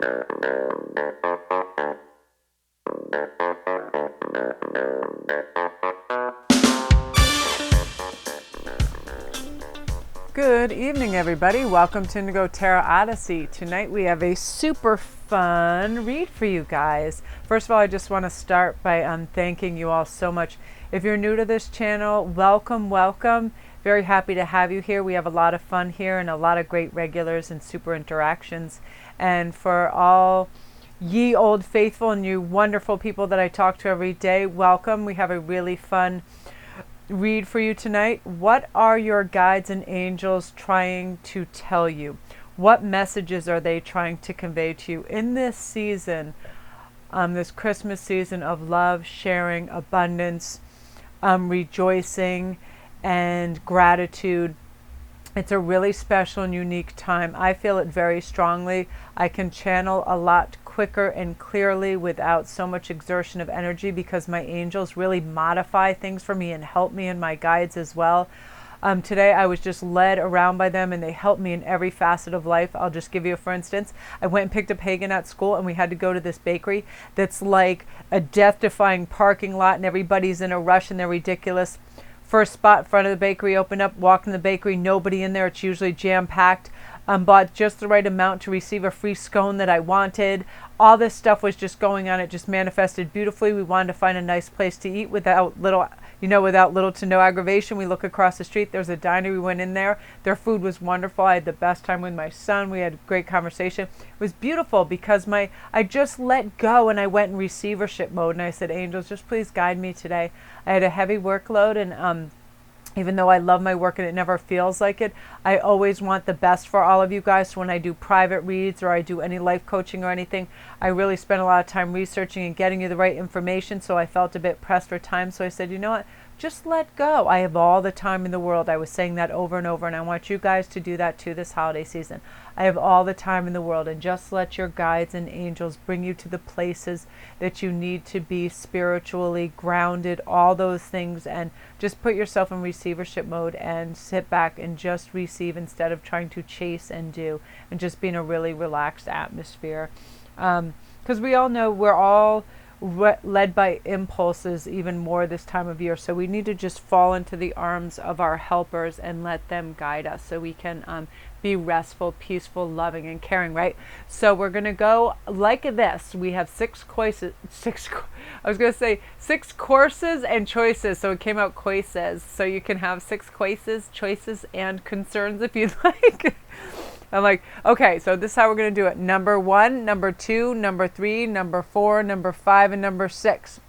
Good evening, everybody. Welcome to Indigo Tarot Odyssey. Tonight we have a super fun read for you guys. First of all, I just want to start by thanking you all so much. If you're new to this channel, welcome, welcome. Very happy to have you here. We have a lot of fun here and a lot of great regulars and super interactions. And for all ye old faithful and you wonderful people that I talk to every day, welcome. We have a really fun read for you tonight. What are your guides and angels trying to tell you? What messages are they trying to convey to you in this season, this Christmas season of love, sharing, abundance, rejoicing, and gratitude? It's a really special and unique time. I feel it very strongly. I can channel a lot quicker and clearly without so much exertion of energy because my angels really modify things for me and help me and my guides as well. Today I was just led around by them and they help me in every facet of life. I'll just give you a for instance. I went and picked up Hagen at school and we had to go to this bakery that's like a death-defying parking lot and everybody's in a rush and they're ridiculous. First spot in front of the bakery, open up, walk in the bakery, nobody in there. It's usually jam-packed. Bought just the right amount to receive a free scone that I wanted. All this stuff was just going on. It just manifested beautifully. We wanted to find a nice place to eat without little to no aggravation. We look across the street. There's a diner. We went in there. Their food was wonderful. I had the best time with my son. We had a great conversation. It was beautiful because I just let go and I went in receivership mode. And I said, angels, just please guide me today. I had a heavy workload and even though I love my work and it never feels like it, I always want the best for all of you guys. So when I do private reads or I do any life coaching or anything, I really spend a lot of time researching and getting you the right information. So I felt a bit pressed for time. So I said, you know what? Just let go. I have all the time in the world. I was saying that over and over, and I want you guys to do that too this holiday season. I have all the time in the world, and just let your guides and angels bring you to the places that you need to be spiritually grounded, all those things, and just put yourself in receivership mode and sit back and just receive instead of trying to chase and do, and just be in a really relaxed atmosphere. Because we all know we're all led by impulses even more this time of year, so we need to just fall into the arms of our helpers and let them guide us so we can be restful, peaceful, loving, and caring, right? So we're going to go like this. We have six courses and choices, so it came out coises, so you can have 6 coises, choices, and concerns if you'd like. I'm like, okay, so this is how we're going to do it. Number 1, number 2, number 3, number 4, number 5, and number 6.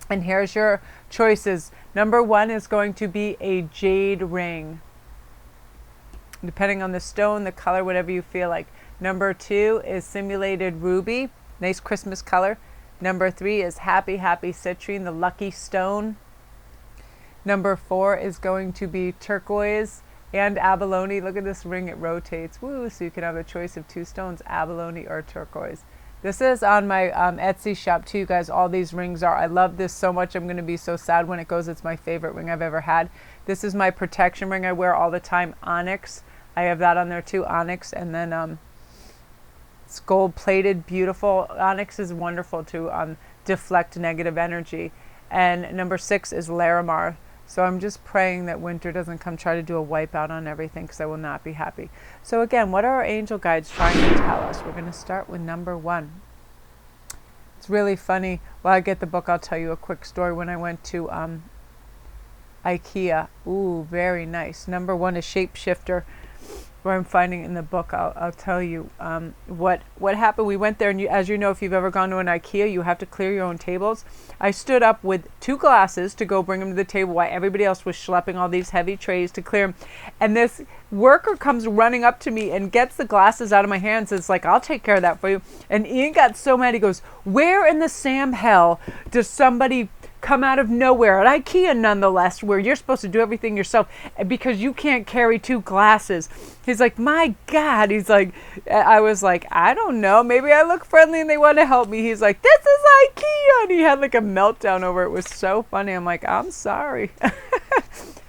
And here's your choices. Number 1 is going to be a jade ring. Depending on the stone, the color, whatever you feel like. Number 2 is simulated ruby. Nice Christmas color. Number 3 is happy, happy citrine, the lucky stone. Number 4 is going to be turquoise and abalone. Look at this ring, it rotates. Woo, so you can have a choice of 2 stones, abalone or turquoise. This is on my Etsy shop too, you guys. All these rings are. I love this so much. I'm going to be so sad when it goes. It's my favorite ring I've ever had. This is my protection ring I wear all the time, Onyx. I have that on there too, Onyx. And then it's gold plated, beautiful. Onyx is wonderful to deflect negative energy. And number 6 is Larimar. So I'm just praying that winter doesn't come try to do a wipeout on everything because I will not be happy. So again, what are our angel guides trying to tell us? We're going to start with number 1. It's really funny. While I get the book, I'll tell you a quick story. When I went to IKEA, ooh, very nice. Number 1 is shapeshifter. Where I'm finding in the book, I'll tell you what happened. We went there, and as you know, if you've ever gone to an IKEA, you have to clear your own tables. I stood up with 2 glasses to go bring them to the table while everybody else was schlepping all these heavy trays to clear them. And this worker comes running up to me and gets the glasses out of my hands. It's like, I'll take care of that for you. And Ian got so mad. He goes, where in the Sam hell does somebody come out of nowhere at IKEA nonetheless, where you're supposed to do everything yourself because you can't carry 2 glasses? He's like, my God. He's like, I was like, I don't know. Maybe I look friendly and they want to help me. He's like, this is IKEA. And he had like a meltdown over it. It was so funny. I'm like, I'm sorry.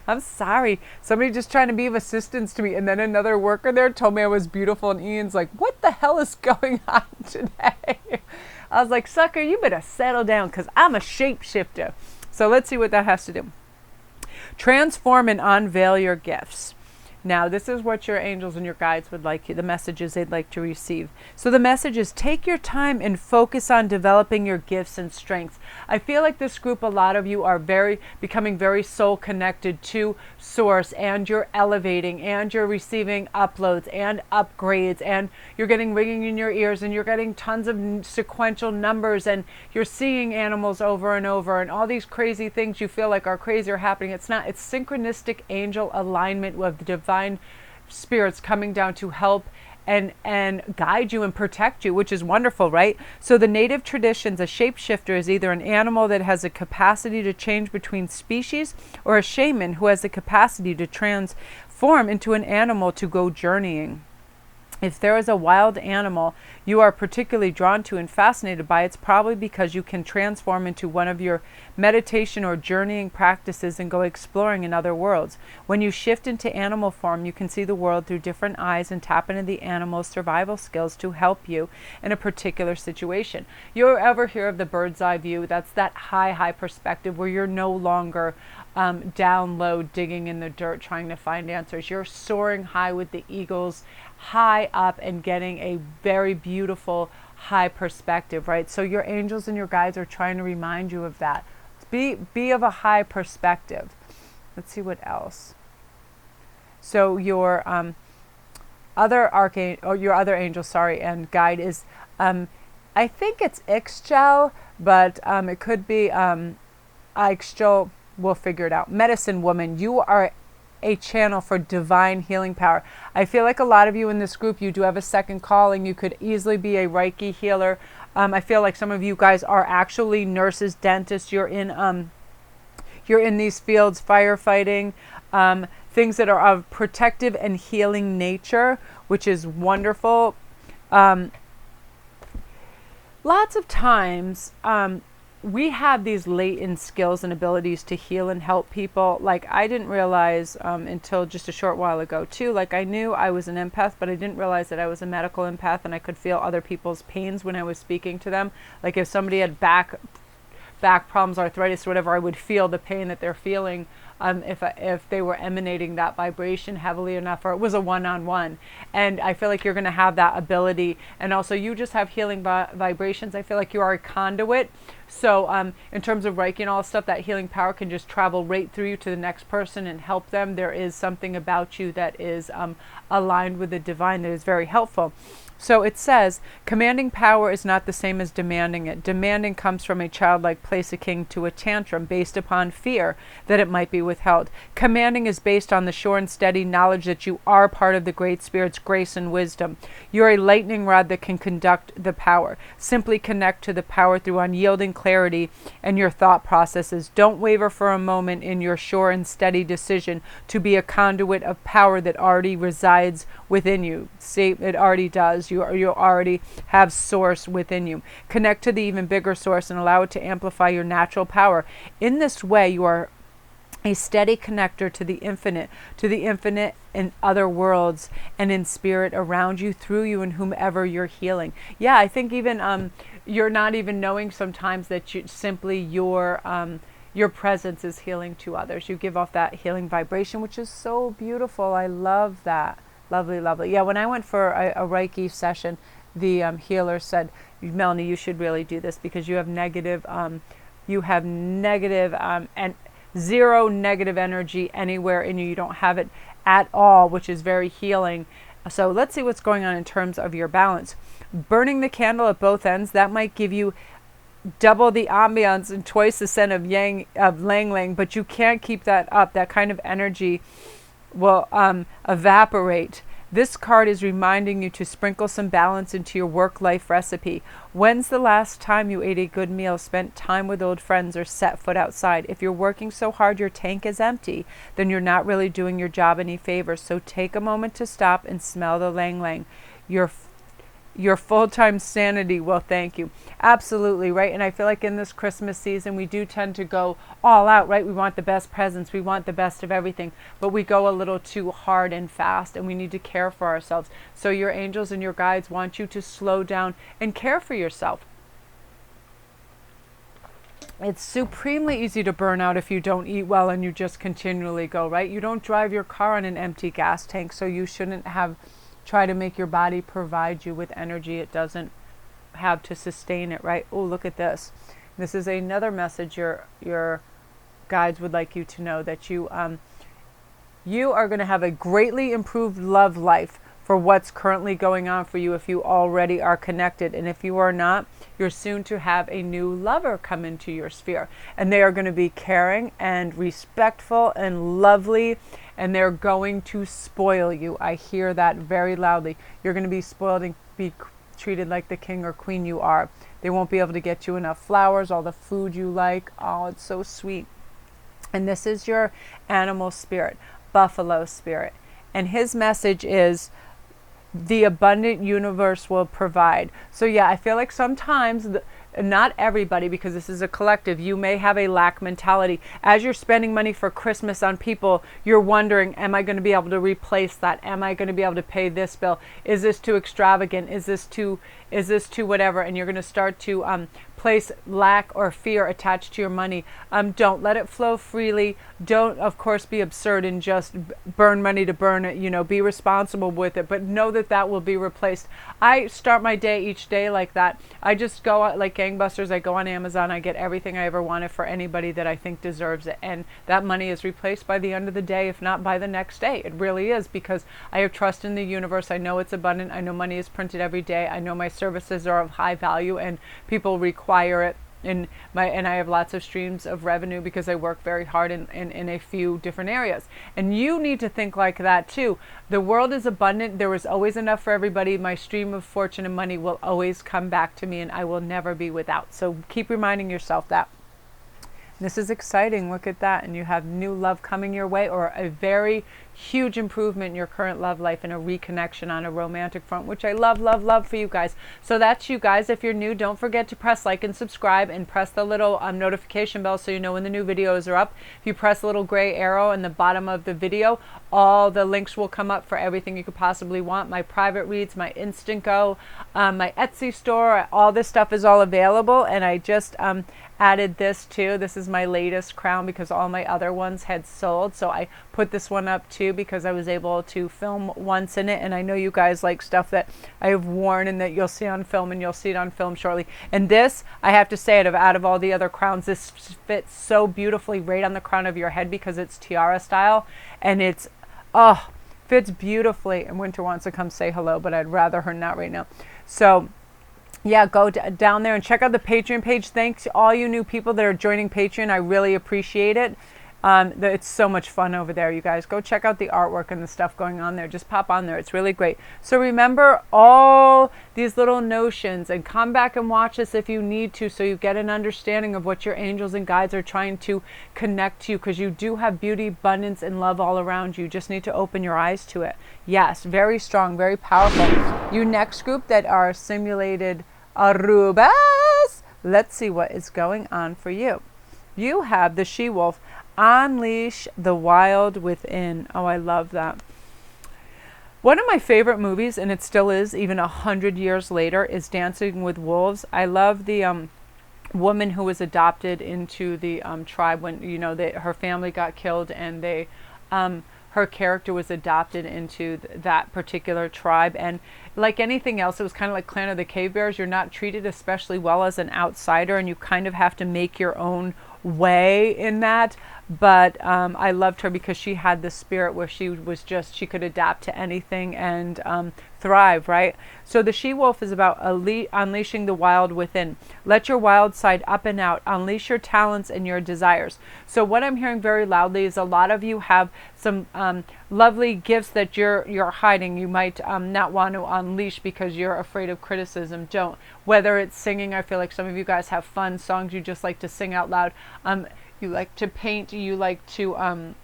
I'm sorry. Somebody just trying to be of assistance to me. And then another worker there told me I was beautiful. And Ian's like, what the hell is going on today? I was like, sucker, you better settle down because I'm a shapeshifter. So let's see what that has to do. Transform and unveil your gifts. Now, this is what your angels and your guides would like you, the messages they'd like to receive. So the message is take your time and focus on developing your gifts and strengths. I feel like this group, a lot of you are becoming very soul connected to source, and you're elevating and you're receiving uploads and upgrades, and you're getting ringing in your ears, and you're getting tons of sequential numbers, and you're seeing animals over and over, and all these crazy things you feel like are crazy are happening. It's not. It's synchronistic angel alignment with the divine spirits coming down to help and guide you and protect you, which is wonderful, right? So the native traditions, a shapeshifter is either an animal that has a capacity to change between species, or a shaman who has the capacity to transform into an animal to go journeying. If there is a wild animal you are particularly drawn to and fascinated by, it's probably because you can transform into one of your meditation or journeying practices and go exploring in other worlds. When you shift into animal form, you can see the world through different eyes and tap into the animal's survival skills to help you in a particular situation. You ever hear of the bird's eye view? That's that high perspective where you're no longer down low digging in the dirt trying to find answers. You're soaring high with the eagles, high up, and getting a very beautiful high perspective, right? So your angels and your guides are trying to remind you of that. Be of a high perspective. Let's see what else. So your other archangel, or your other angel, sorry, and guide is I think it's Ixchel, but it could be Ixchel. We'll figure it out. Medicine woman, you are a channel for divine healing power. I feel like a lot of you in this group, you do have a second calling. You could easily be a Reiki healer. I feel like some of you guys are actually nurses, dentists. You're in these fields, firefighting, things that are of protective and healing nature, which is wonderful. Lots of times, we have these latent skills and abilities to heal and help people. Like I didn't realize until just a short while ago too, like I knew I was an empath, but I didn't realize that I was a medical empath, and I could feel other people's pains when I was speaking to them. Like if somebody had back problems, arthritis, or whatever, I would feel the pain that they're feeling if they were emanating that vibration heavily enough, or it was a one-on-one. And I feel like you're going to have that ability. And also you just have healing vibrations. I feel like you are a conduit. So in terms of Reiki and all stuff, that healing power can just travel right through you to the next person and help them. There is something about you that is aligned with the divine that is very helpful. So it says, commanding power is not the same as demanding it. Demanding comes from a childlike place akin to a tantrum based upon fear that it might be withheld. Commanding is based on the sure and steady knowledge that you are part of the Great Spirit's grace and wisdom. You're a lightning rod that can conduct the power. Simply connect to the power through unyielding clarity and your thought processes. Don't waver for a moment in your sure and steady decision to be a conduit of power that already resides within you. See, it already does. You already have source within you. Connect to the even bigger source and allow it to amplify your natural power. In this way, you are a steady connector to the infinite in other worlds and in spirit around you, through you, and whomever you're healing. Yeah, I think even you're not even knowing sometimes that your presence is healing to others. You give off that healing vibration, which is so beautiful. I love that. Lovely, lovely. Yeah, when I went for a Reiki session, the healer said, Melanie, you should really do this because you have negative and zero negative energy anywhere in you. You don't have it at all, which is very healing. So let's see what's going on in terms of your balance. Burning the candle at both ends, that might give you double the ambiance and twice the scent of lang lang, but you can't keep that up. That kind of energy will evaporate. This card is reminding you to sprinkle some balance into your work-life recipe. When's the last time you ate a good meal, spent time with old friends, or set foot outside? If you're working so hard your tank is empty, then you're not really doing your job any favors. So take a moment to stop and smell the lang lang. your full-time sanity will thank you. Absolutely, right? And I feel like in this Christmas season, we do tend to go all out, right? We want the best presents. We want the best of everything, but we go a little too hard and fast, and we need to care for ourselves. So your angels and your guides want you to slow down and care for yourself. It's supremely easy to burn out if you don't eat well and you just continually go, right? You don't drive your car on an empty gas tank, so you shouldn't try to make your body provide you with energy it doesn't have to sustain it, right? Oh, look at this. This is another message your guides would like you to know, that you are going to have a greatly improved love life for what's currently going on for you if you already are connected. And if you are not, you're soon to have a new lover come into your sphere. And they are going to be caring and respectful and lovely, and they're going to spoil you. I hear that very loudly. You're going to be spoiled and be treated like the king or queen you are. They won't be able to get you enough flowers, all the food you like. Oh, it's so sweet. And this is your animal spirit, buffalo spirit. And his message is, the abundant universe will provide. So yeah, I feel like sometimes, not everybody, because this is a collective, you may have a lack mentality. As you're spending money for Christmas on people, you're wondering, am I going to be able to replace that? Am I going to be able to pay this bill? Is this too extravagant? Is this too whatever? And you're going to start to place lack or fear attached to your money. Don't let it flow freely. Don't, of course, be absurd and just burn money to burn it. Be responsible with it, but know that that will be replaced. I start my day each day like that. I just go out like gangbusters. I go on Amazon. I get everything I ever wanted for anybody that I think deserves it, and that money is replaced by the end of the day, if not by the next day. It really is, because I have trust in the universe. I know it's abundant. I know money is printed every day. I know my services are of high value and people require it, and I have lots of streams of revenue because I work very hard in a few different areas. And you need to think like that too. The world is abundant. There is always enough for everybody. My stream of fortune and money will always come back to me, and I will never be without. So keep reminding yourself that. This is exciting. Look at that. And you have new love coming your way, or a very huge improvement in your current love life and a reconnection on a romantic front, which I love, love, love for you guys. So that's you guys. If you're new, don't forget to press like and subscribe, and press the little notification bell so you know when the new videos are up. If you press the little gray arrow in the bottom of the video, all the links will come up for everything you could possibly want. My private reads, my Instantgo, my Etsy store, all this stuff is all available. And I just added this too. This is my latest crown because all my other ones had sold. So I put this one up too because I was able to film once in it. And I know you guys like stuff that I have worn and that you'll see on film, and you'll see it on film shortly. And this, I have to say, out of all the other crowns, this fits so beautifully right on the crown of your head because it's tiara style, and it's, fits beautifully. And Winter wants to come say hello, but I'd rather her not right now. So yeah, go down there and check out the Patreon page. Thanks to all you new people that are joining Patreon. I really appreciate it. It's so much fun over there, you guys. Go check out the artwork and the stuff going on there. Just pop on there. It's really great. So remember all these little notions, and come back and watch this if you need to, so you get an understanding of what your angels and guides are trying to connect to you, because you do have beauty, abundance, and love all around you. You just need to open your eyes to it. Yes, very strong, very powerful. You next group that are simulated Arubas, let's see what is going on for you. You have the Shewolf. Unleash the wild within. Oh, I love that. One of my favorite movies, and it still is even 100 years later, is Dancing with Wolves. I love the woman who was adopted into the tribe when, her family got killed, and her character was adopted into that particular tribe. And like anything else, it was kind of like Clan of the Cave Bears. You're not treated especially well as an outsider, and you kind of have to make your own way in that. But I loved her because she had the spirit where she could adapt to anything and thrive, right? So the She-Wolf is about unleashing the wild within. Let your wild side up and out. Unleash your talents and your desires. So what I'm hearing very loudly is a lot of you have some lovely gifts that you're hiding. You might not want to unleash because you're afraid of criticism. Don't. Whether it's singing, I feel like some of you guys have fun songs you just like to sing out loud. You like to paint, you like to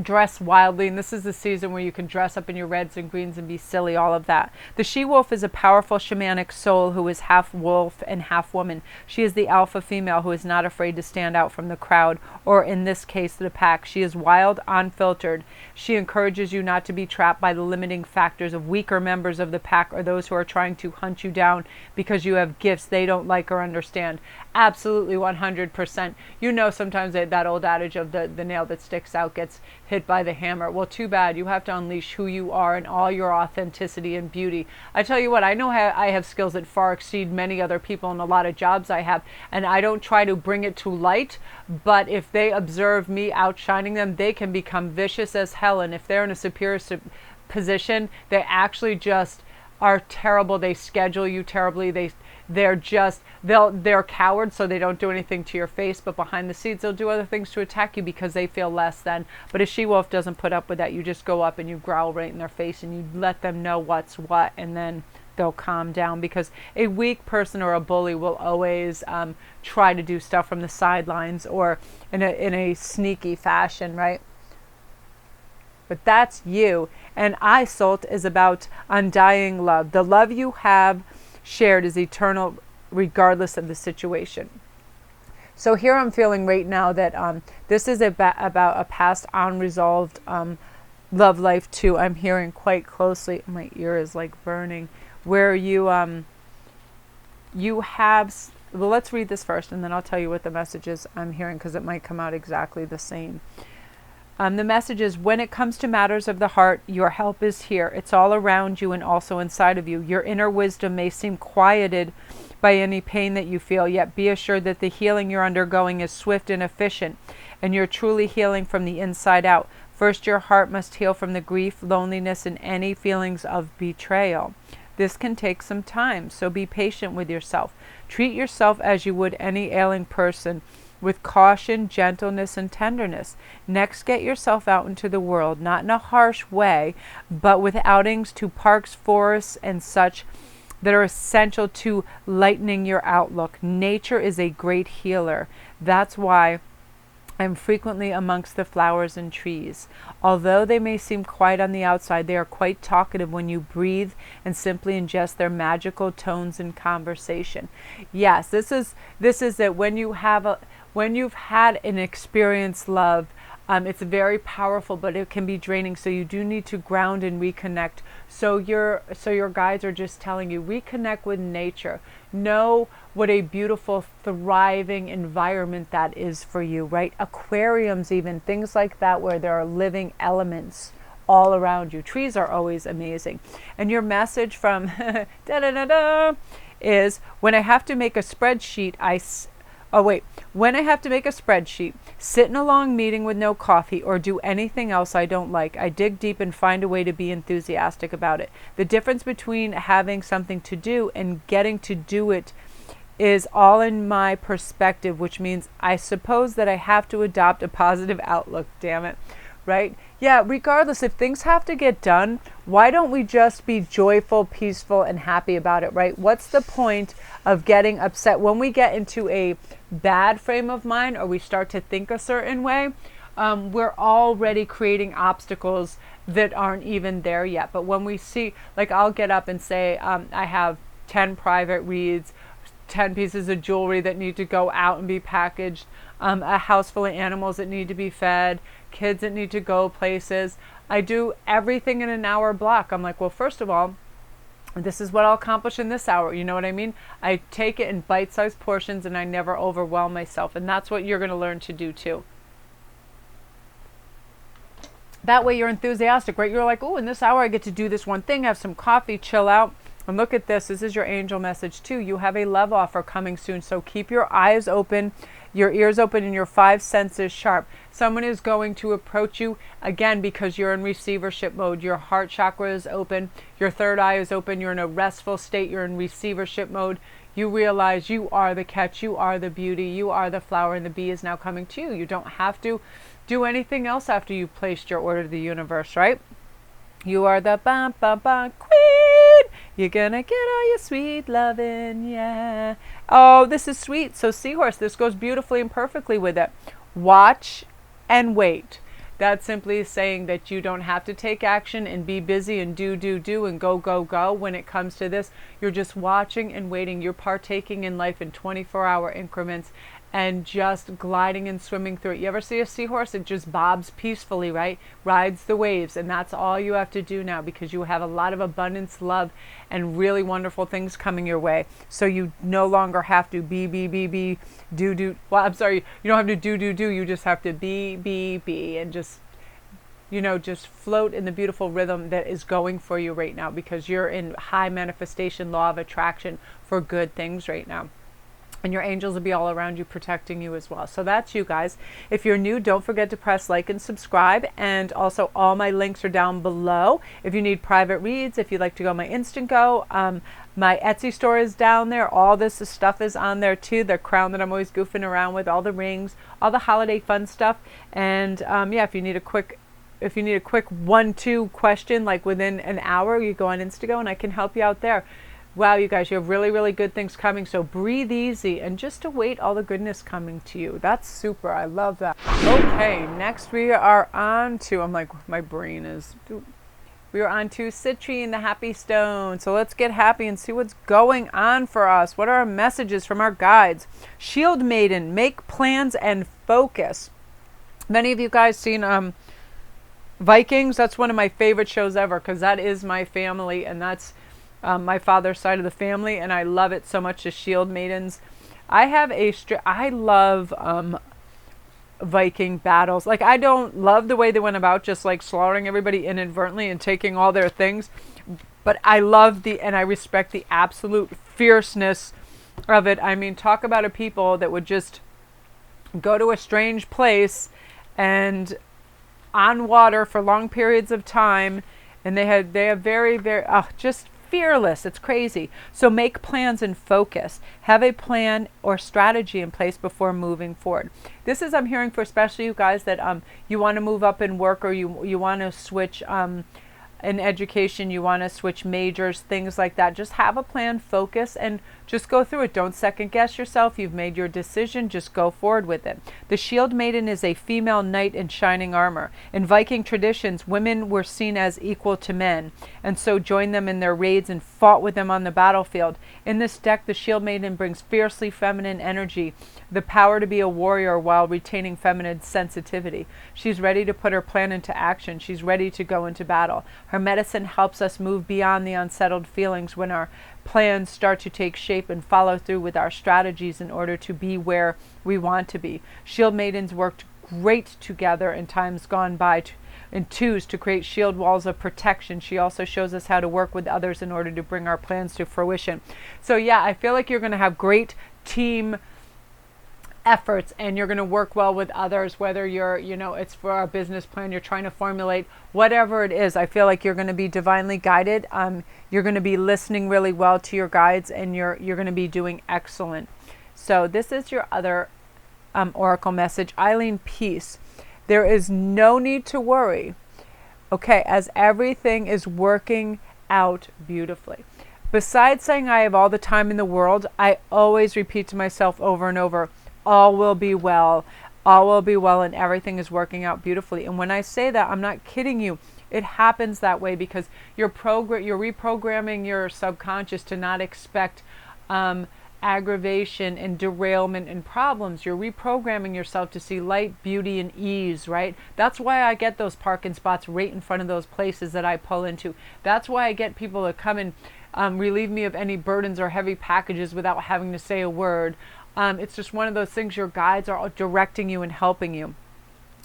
dress wildly, and this is the season where you can dress up in your reds and greens and be silly, all of that. The she-wolf is a powerful shamanic soul who is half wolf and half woman. She is the alpha female who is not afraid to stand out from the crowd, or in this case, the pack. She is wild, unfiltered. She encourages you not to be trapped by the limiting factors of weaker members of the pack or those who are trying to hunt you down because you have gifts they don't like or understand. Absolutely 100%. You know, sometimes that old adage of the nail that sticks out gets hit by the hammer. Well, too bad. You have to unleash who you are and all your authenticity and beauty. I tell you what, I know I have skills that far exceed many other people in a lot of jobs I have, and I don't try to bring it to light, but if they observe me outshining them, they can become vicious as hell, and if they're in a superior position, they actually just are terrible. They schedule you terribly. They're cowards, so they don't do anything to your face, but behind the scenes they'll do other things to attack you because they feel less than. But a she-wolf doesn't put up with that. You just go up and you growl right in their face and you let them know what's what, and then they'll calm down, because a weak person or a bully will always try to do stuff from the sidelines or in a sneaky fashion, right? But that's you. And Isolt is about undying love. The love you have shared is eternal regardless of the situation. So here I'm feeling right now that this is about a past unresolved love life too. I'm hearing quite closely. My ear is like burning. Where you have, well, let's read this first and then I'll tell you what the message is I'm hearing, because it might come out exactly the same. The message is, when it comes to matters of the heart, your help is here. It's all around you and also inside of you. Your inner wisdom may seem quieted by any pain that you feel, yet be assured that the healing you're undergoing is swift and efficient, and you're truly healing from the inside out. First, your heart must heal from the grief, loneliness, and any feelings of betrayal. This can take some time, so be patient with yourself. Treat yourself as you would any ailing person, with caution, gentleness, and tenderness. Next, get yourself out into the world, not in a harsh way, but with outings to parks, forests, and such that are essential to lightening your outlook. Nature is a great healer. That's why I'm frequently amongst the flowers and trees. Although they may seem quiet on the outside, they are quite talkative when you breathe and simply ingest their magical tones in conversation. Yes, this is that when you've had an experienced love, it's very powerful, but it can be draining. So you do need to ground and reconnect. So your guides are just telling you, reconnect with nature. Know what a beautiful, thriving environment that is for you, right? Aquariums, even things like that, where there are living elements all around you. Trees are always amazing. And your message from is, when I have to make a spreadsheet, when I have to make a spreadsheet, sit in a long meeting with no coffee, or do anything else I don't like, I dig deep and find a way to be enthusiastic about it. The difference between having something to do and getting to do it is all in my perspective, which means I suppose that I have to adopt a positive outlook, damn it, right? Yeah, regardless, if things have to get done, why don't we just be joyful, peaceful, and happy about it, right? What's the point of getting upset? When we get into a bad frame of mind, or we start to think a certain way, we're already creating obstacles that aren't even there yet. But when we see, like, I'll get up and say, I have 10 private reads, 10 pieces of jewelry that need to go out and be packaged, a house full of animals that need to be fed, kids that need to go places. I do everything in an hour block. I'm like, well, first of all, this is what I'll accomplish in this hour. You know what I mean? I take it in bite-sized portions and I never overwhelm myself. And that's what you're going to learn to do too. That way you're enthusiastic, right? You're like, oh, in this hour I get to do this one thing, have some coffee, chill out. And look at this. This is your angel message too. You have a love offer coming soon. So keep your eyes open, your ears open, and your 5 senses sharp. Someone is going to approach you, again, because you're in receivership mode. Your heart chakra is open. Your third eye is open. You're in a restful state. You're in receivership mode. You realize you are the catch. You are the beauty. You are the flower, and the bee is now coming to you. You don't have to do anything else after you've placed your order to the universe, right? You are the queen. You're gonna get all your sweet lovin', yeah. Oh, this is sweet. So seahorse, this goes beautifully and perfectly with it. Watch and wait. That's simply saying that you don't have to take action and be busy and do and go. When it comes to this, you're just watching and waiting. You're partaking in life in 24-hour increments and just gliding and swimming through it. You ever see a seahorse? It just bobs peacefully, right? Rides the waves. And that's all you have to do now, because you have a lot of abundance, love, and really wonderful things coming your way. So you no longer have to be, do. Well, I'm sorry. You don't have to do. You just have to be, and just, you know, just float in the beautiful rhythm that is going for you right now, because you're in high manifestation, law of attraction for good things right now. And your angels will be all around you, protecting you as well. So that's you guys. If you're new, don't forget to press like and subscribe. And also all my links are down below. If you need private reads, if you'd like to go my Instantgo, my Etsy store is down there. All this stuff is on there too. The crown that I'm always goofing around with, all the rings, all the holiday fun stuff. And yeah, if you need a quick 1-2 question, like within an hour, you go on Instantgo and I can help you out there. Wow, you guys, you have really, really good things coming. So breathe easy and just await all the goodness coming to you. That's super. I love that. Okay, next we are on to, I'm like, my brain is, we are on to Citrine, the happy stone. So let's get happy and see what's going on for us. What are our messages from our guides? Shield Maiden, make plans and focus. Many of you guys seen Vikings? That's one of my favorite shows ever, because that is my family, and that's my father's side of the family, and I love it so much. The Shield Maidens. I love Viking battles. Like, I don't love the way they went about just like slaughtering everybody inadvertently and taking all their things, but I love and I respect the absolute fierceness of it. I mean, talk about a people that would just go to a strange place and on water for long periods of time, and they have very, very just fearless. It's crazy. So make plans and focus. Have a plan or strategy in place before moving forward. This is, I'm hearing for especially you guys that you want to move up in work, or you want to switch in education, you want to switch majors, things like that. Just have a plan, focus, and just go through it. Don't second guess yourself. You've made your decision. Just go forward with it. The Shield Maiden is a female knight in shining armor. In Viking traditions, women were seen as equal to men, and so joined them in their raids and fought with them on the battlefield. In this deck, the Shield Maiden brings fiercely feminine energy, the power to be a warrior while retaining feminine sensitivity. She's ready to put her plan into action. She's ready to go into battle. Her medicine helps us move beyond the unsettled feelings when our plans start to take shape and follow through with our strategies in order to be where we want to be. Shield Maidens worked great together in times gone by in twos to create shield walls of protection. She also shows us how to work with others in order to bring our plans to fruition. So yeah, I feel like you're going to have great team efforts, and you're going to work well with others, whether you're, you know, it's for our business plan, you're trying to formulate, whatever it is. I feel like you're going to be divinely guided. You're going to be listening really well to your guides, and you're going to be doing excellent. So this is your other oracle message. Eileen, peace. There is no need to worry, okay, as everything is working out beautifully. Besides saying I have all the time in the world, I always repeat to myself over and over, all will be well, and everything is working out beautifully. And when I say that, I'm not kidding you. It happens that way because you're reprogramming your subconscious to not expect aggravation and derailment and problems. You're reprogramming yourself to see light, beauty, and ease, right? That's why I get those parking spots right in front of those places that I pull into. That's why I get people to come and relieve me of any burdens or heavy packages without having to say a word. It's just one of those things. Your guides are directing you and helping you.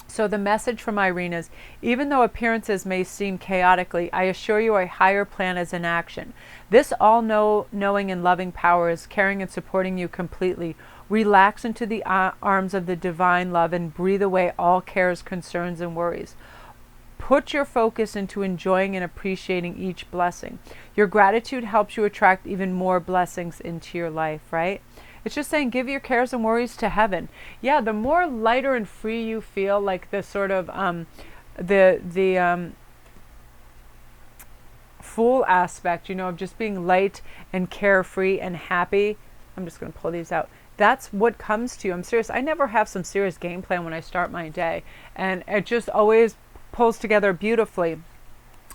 So the message from Irene is, even though appearances may seem chaotically, I assure you a higher plan is in action. This all-knowing and loving power is carrying and supporting you completely. Relax into the arms of the divine love and breathe away all cares, concerns, and worries. Put your focus into enjoying and appreciating each blessing. Your gratitude helps you attract even more blessings into your life, right? It's just saying, give your cares and worries to heaven. Yeah, the more lighter and free you feel, like the sort of fool aspect, you know, of just being light and carefree and happy. I'm just going to pull these out. that's what comes to you. I'm serious. I never have some serious game plan when I start my day, and it just always pulls together beautifully.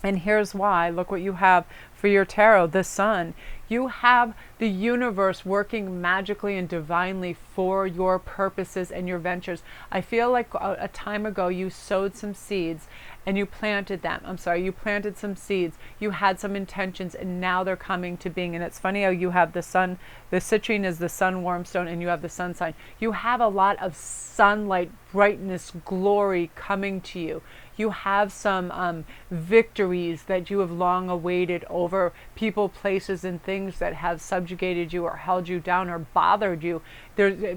And here's why. Look what you have for your tarot, the sun. You have the universe working magically and divinely for your purposes and your ventures. I feel like a time ago you sowed some seeds and you planted them. I'm sorry, you planted some seeds. You had some intentions and now they're coming to being. And it's funny how you have the sun, the citrine is the sun warm stone, and you have the sun sign. You have a lot of sunlight, brightness, glory coming to you. You have some victories that you have long awaited over people, places, and things that have subjugated you or held you down or bothered you.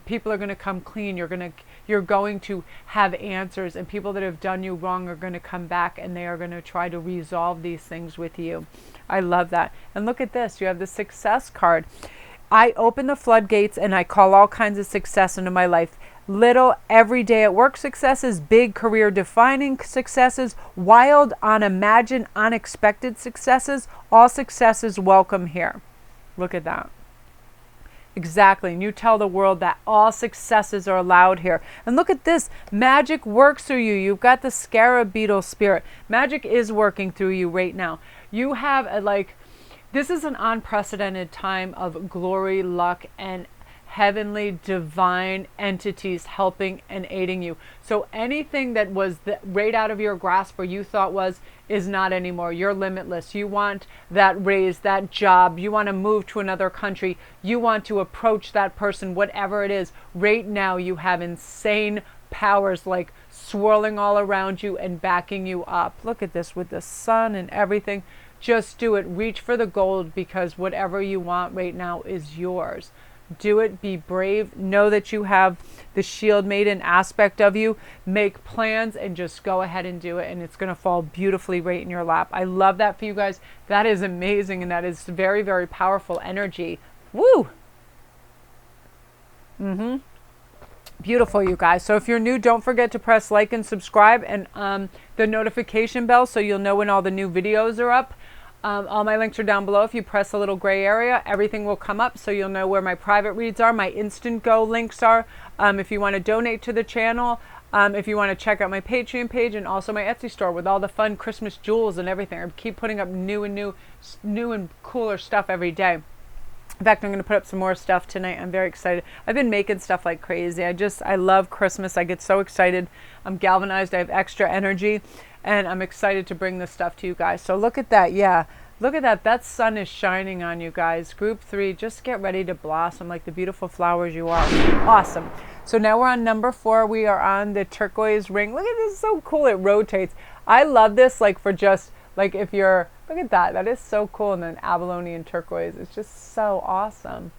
People are going to come clean. You're going to have answers, and people that have done you wrong are going to come back and they are going to try to resolve these things with you. I love that. And look at this. You have the success card. I open the floodgates and I call all kinds of success into my life. Little everyday at work successes, big career defining successes, wild, unimagined, unexpected successes. All successes welcome here. Look at that. Exactly. And you tell the world that all successes are allowed here. And look at this. Magic works through you. You've got the scarab beetle spirit. Magic is working through you right now. You have this is an unprecedented time of glory, luck, and heavenly divine entities helping and aiding you. So anything that was right out of your grasp or you thought is not anymore. You're limitless. You want that raise, that job. You want to move to another country. You want to approach that person, whatever it is. Right now you have insane powers like swirling all around you and backing you up. Look at this with the sun and everything. Just do it. Reach for the gold, because whatever you want right now is yours. Do it. Be brave. Know that you have the shield maiden aspect of you. Make plans and just go ahead and do it. And it's going to fall beautifully right in your lap. I love that for you guys. That is amazing. And that is very, very powerful energy. Woo! Beautiful, you guys. So if you're new, don't forget to press like and subscribe and the notification bell so you'll know when all the new videos are up. All my links are down below. If you press a little gray area, everything will come up so you'll know where my private reads are, my Instantgo links are. If you want to donate to the channel, if you want to check out my Patreon page and also my Etsy store with all the fun Christmas jewels and everything. I keep putting up new and cooler stuff every day. In fact, I'm going to put up some more stuff tonight. I'm very excited. I've been making stuff like crazy. I love Christmas. I get so excited. I'm galvanized. I have extra energy. And I'm excited to bring this stuff to you guys. So look at that. Yeah. Look at that. That sun is shining on you guys. Group 3, just get ready to blossom like the beautiful flowers you are. Awesome. So now we're on number 4. We are on the turquoise ring. Look at this. So cool. It rotates. I love this for just if you're, look at that. That is so cool. And then abalone and turquoise. It's just so awesome.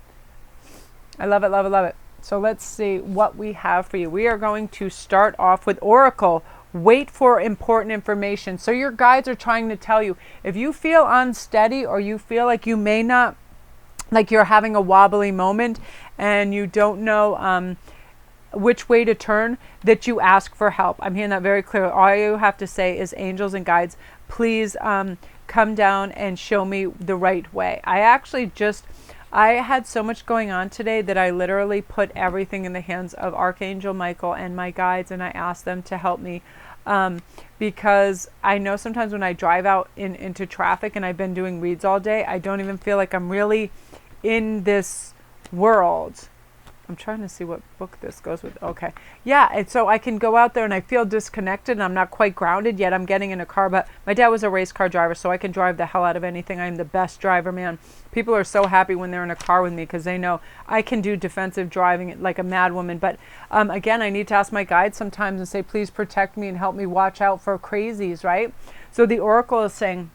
I love it, love it, love it. So let's see what we have for you. We are going to start off with Oracle. Wait for important information. So your guides are trying to tell you, if you feel unsteady or you feel like you may not, like you're having a wobbly moment and you don't know which way to turn, that you ask for help. I'm hearing that very clear. All you have to say is, angels and guides, please come down and show me the right way. I had so much going on today that I literally put everything in the hands of Archangel Michael and my guides, and I asked them to help me because I know sometimes when I drive out into traffic and I've been doing reads all day, I don't even feel like I'm really in this world. I'm trying to see what book this goes with. Okay. Yeah. And so I can go out there and I feel disconnected and I'm not quite grounded yet. I'm getting in a car, but my dad was a race car driver, so I can drive the hell out of anything. I'm the best driver, man. People are so happy when they're in a car with me because they know I can do defensive driving like a mad woman. But again, I need to ask my guides sometimes and say, please protect me and help me watch out for crazies, right? So the Oracle is saying,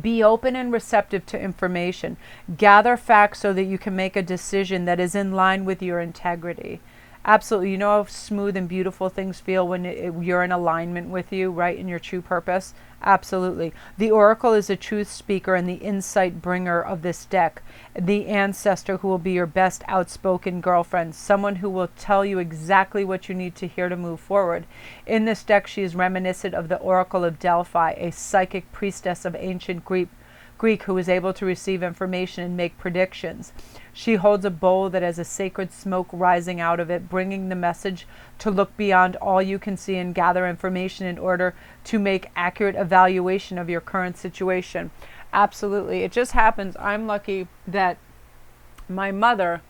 be open and receptive to information. Gather facts so that you can make a decision that is in line with your integrity. Absolutely. You know how smooth and beautiful things feel when you're in alignment with you, right? In your true purpose. Absolutely. The Oracle is a truth speaker and the insight bringer of this deck. The ancestor who will be your best outspoken girlfriend. Someone who will tell you exactly what you need to hear to move forward. In this deck, she is reminiscent of the Oracle of Delphi, a psychic priestess of ancient Greek who is able to receive information and make predictions. She holds a bowl that has a sacred smoke rising out of it, bringing the message to look beyond all you can see and gather information in order to make accurate evaluation of your current situation. Absolutely. It just happens. I'm lucky that my mother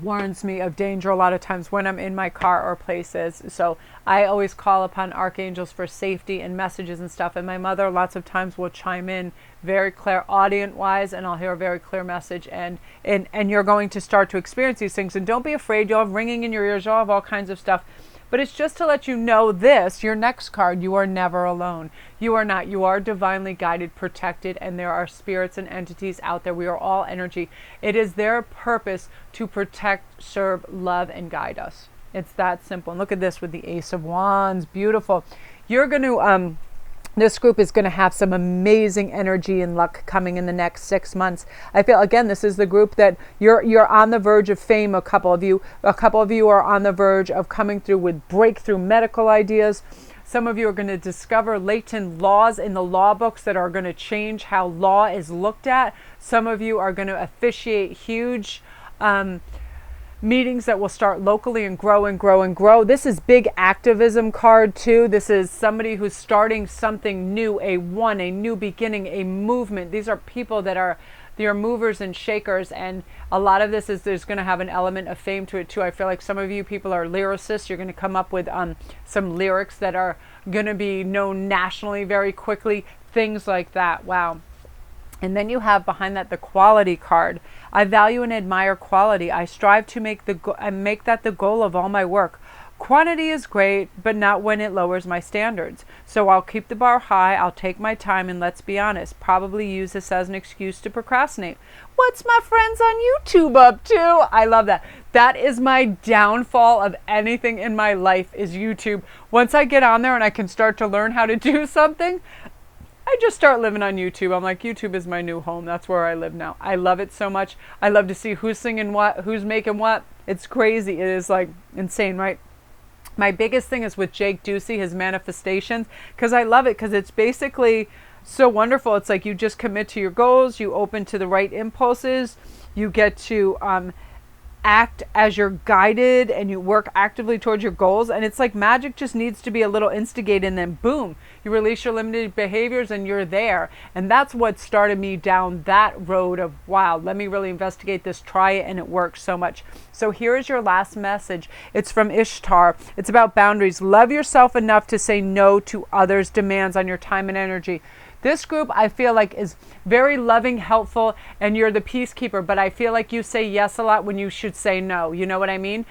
warns me of danger a lot of times when I'm in my car or places. So I always call upon archangels for safety and messages and stuff. And my mother lots of times will chime in very clairaudient wise, and I'll hear a very clear message, and you're going to start to experience these things. And don't be afraid. You'll have ringing in your ears. You'll have all kinds of stuff. But it's just to let you know this, your next card, you are never alone. You are not. You are divinely guided, protected, and there are spirits and entities out there. We are all energy. It is their purpose to protect, serve, love, and guide us. It's that simple. And look at this with the Ace of Wands. Beautiful. You're going to... this group is going to have some amazing energy and luck coming in the next 6 months. I feel, again, this is the group that you're on the verge of fame. A couple of you are on the verge of coming through with breakthrough medical ideas. Some of you are going to discover latent laws in the law books that are going to change how law is looked at. Some of you are going to officiate huge meetings that will start locally and grow and grow and grow. This is big activism card too. This is somebody who's starting something new, a new beginning, a movement. These are people that are movers and shakers, and a lot of this is there's going to have an element of fame to it too. I feel like some of you people are lyricists. You're going to come up with some lyrics that are going to be known nationally very quickly, things like that. Wow. And then you have behind that the quality card. I value and admire quality. I strive to make that the goal of all my work. Quantity is great, but not when it lowers my standards. So I'll keep the bar high, I'll take my time, and let's be honest, probably use this as an excuse to procrastinate. What's my friends on YouTube up to? I love that. That is my downfall of anything in my life is YouTube. Once I get on there and I can start to learn how to do something, I just start living on YouTube. I'm like, YouTube is my new home. That's where I live now. I love it so much. I love to see who's singing what, who's making what. It's crazy. It is like insane, right? My biggest thing is with Jake Ducey, his manifestations, because I love it because it's basically so wonderful. It's like you just commit to your goals, you open to the right impulses, you get to act as you're guided, and you work actively towards your goals. And it's like magic just needs to be a little instigated, and then boom, you release your limited behaviors and you're there. And that's what started me down that road of, wow, let me really investigate this, try it, and it works so much. So here is your last message. It's from Ishtar. It's about boundaries. Love yourself enough to say no to others' demands on your time and energy. This group, I feel like, is very loving, helpful, and you're the peacekeeper, but I feel like you say yes a lot when you should say no. You know what I mean?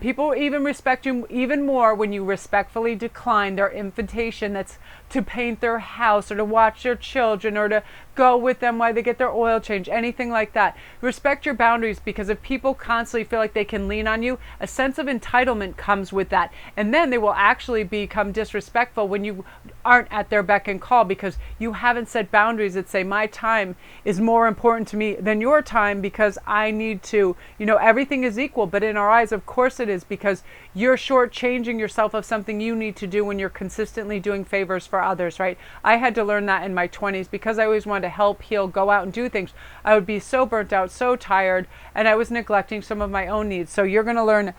People even respect you even more when you respectfully decline their invitation that's to paint their house or to watch their children or to go with them while they get their oil change, anything like that. Respect your boundaries, because if people constantly feel like they can lean on you, a sense of entitlement comes with that. And then they will actually become disrespectful when you aren't at their beck and call, because you haven't set boundaries that say my time is more important to me than your time, because I need to, everything is equal. But in our eyes, of course it is, because you're shortchanging yourself of something you need to do when you're consistently doing favors for others, right? I had to learn that in my 20s because I always wanted to help, heal, go out and do things. I would be so burnt out, so tired, and I was neglecting some of my own needs. So you're going to learn